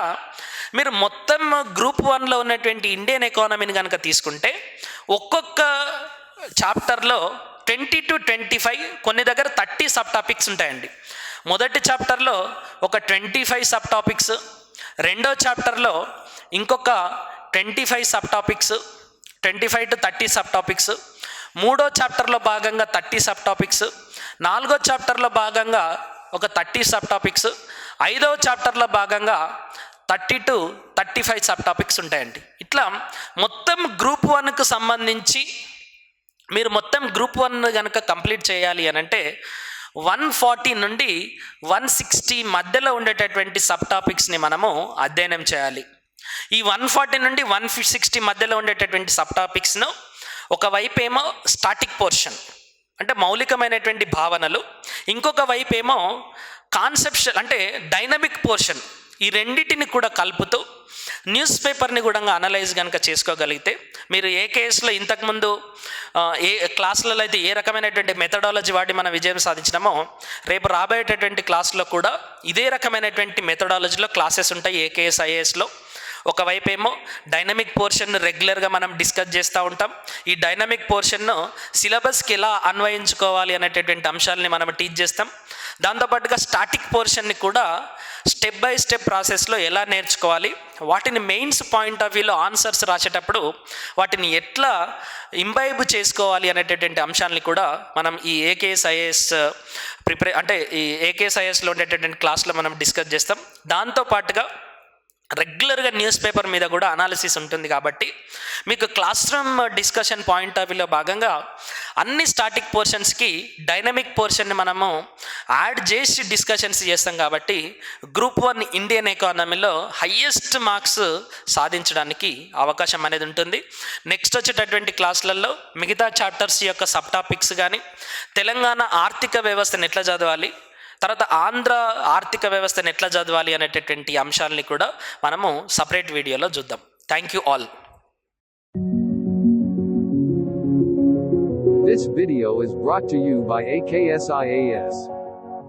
మీరు మొత్తం గ్రూప్ 1లో ఉన్నటువంటి ఇండియన్ ఎకానమీని కనుక తీసుకుంటే ఒక్కొక్క చాప్టర్లో 20 to 25, కొన్ని దగ్గర 30 సబ్ టాపిక్స్ ఉంటాయండి. మొదటి చాప్టర్లో ఒక 25 సబ్ టాపిక్స్, రెండో చాప్టర్లో ఇంకొక 25 sub topics, 25 to 30 sub topics, మూడో చాప్టర్లో భాగంగా 30 సబ్ టాపిక్స్, నాలుగో చాప్టర్లో భాగంగా ఒక 30 సబ్ టాపిక్స్, ఐదవ చాప్టర్లో భాగంగా 30 to 35 సబ్ టాపిక్స్ ఉంటాయండి. ఇట్లా మొత్తం గ్రూప్ 1కు సంబంధించి మీరు మొత్తం గ్రూప్ 1 కనుక కంప్లీట్ చేయాలి అని అంటే 140 నుండి 160 మధ్యలో ఉండేటటువంటి సబ్ టాపిక్స్ని మనము అధ్యయనం చేయాలి. ఈ 140 నుండి 160 మధ్యలో ఉండేటటువంటి సబ్ టాపిక్స్ను ఒకవైపు ఏమో స్టాటిక్ పోర్షన్ అంటే మౌలికమైనటువంటి భావనలు, ఇంకొక వైపు ఏమో కాన్సెప్షువల్ అంటే డైనమిక్ పోర్షన్, ఈ రెండింటిని కూడా కలుపుతూ న్యూస్ పేపర్ని కూడా అనలైజ్ కనుక చేసుకోగలిగితే మీరు ఏ కేసులో ఇంతకుముందు ఏ క్లాసులలో అయితే ఏ రకమైనటువంటి మెథడాలజీ వాడి మనం విజయం సాధించినామో రేపు రాబోయేటటువంటి క్లాసులో కూడా ఇదే రకమైనటువంటి మెథడాలజీలో క్లాసెస్ ఉంటాయి ఏకేఎస్ ఐఏఎస్లో. ఒకవైపు ఏమో డైనమిక్ పోర్షన్ను రెగ్యులర్గా మనం డిస్కస్ చేస్తూ ఉంటాం. ఈ డైనమిక్ పోర్షన్ను సిలబస్కి ఎలా అన్వయించుకోవాలి అనేటటువంటి అంశాలని మనం టీచ్ చేస్తాం. దాంతోపాటుగా స్టాటిక్ పోర్షన్ని కూడా స్టెప్ బై స్టెప్ ప్రాసెస్లో ఎలా నేర్చుకోవాలి, వాటిని మెయిన్స్ పాయింట్ ఆఫ్ వ్యూలో ఆన్సర్స్ రాసేటప్పుడు వాటిని ఎట్లా ఇంబైబ్ చేసుకోవాలి అనేటటువంటి అంశాలని కూడా మనం ఈ ఏకేఎస్ ఐఏఎస్ ఈ ఏకేఎస్ ఐఏఎస్లో ఉండేటటువంటి క్లాస్లో మనం డిస్కస్ చేస్తాం. దాంతోపాటుగా రెగ్యులర్గా న్యూస్ పేపర్ మీద కూడా అనాలిసిస్ ఉంటుంది కాబట్టి మీకు class room discussion point of వ్యూలో భాగంగా అన్ని స్టాటిక్ పోర్షన్స్కి డైనమిక్ పోర్షన్ని మనము యాడ్ చేసి డిస్కషన్స్ చేస్తాం కాబట్టి గ్రూప్ 1 ఇండియన్ ఎకానమీలో హయ్యెస్ట్ మార్క్స్ సాధించడానికి అవకాశం అనేది ఉంటుంది. నెక్స్ట్ వచ్చేటటువంటి క్లాసులలో మిగతా చాప్టర్స్ యొక్క సబ్ టాపిక్స్ కానీ, తెలంగాణ ఆర్థిక వ్యవస్థను ఎట్లా చదవాలి, తర్వాత ఆంధ్ర ఆర్థిక వ్యవస్థను ఎట్లా చదవాలి అనేటటువంటి అంశాలని కూడా మనము సపరేట్ వీడియోలో చూద్దాం. Thank you all. This video is brought to you by AKSIAS.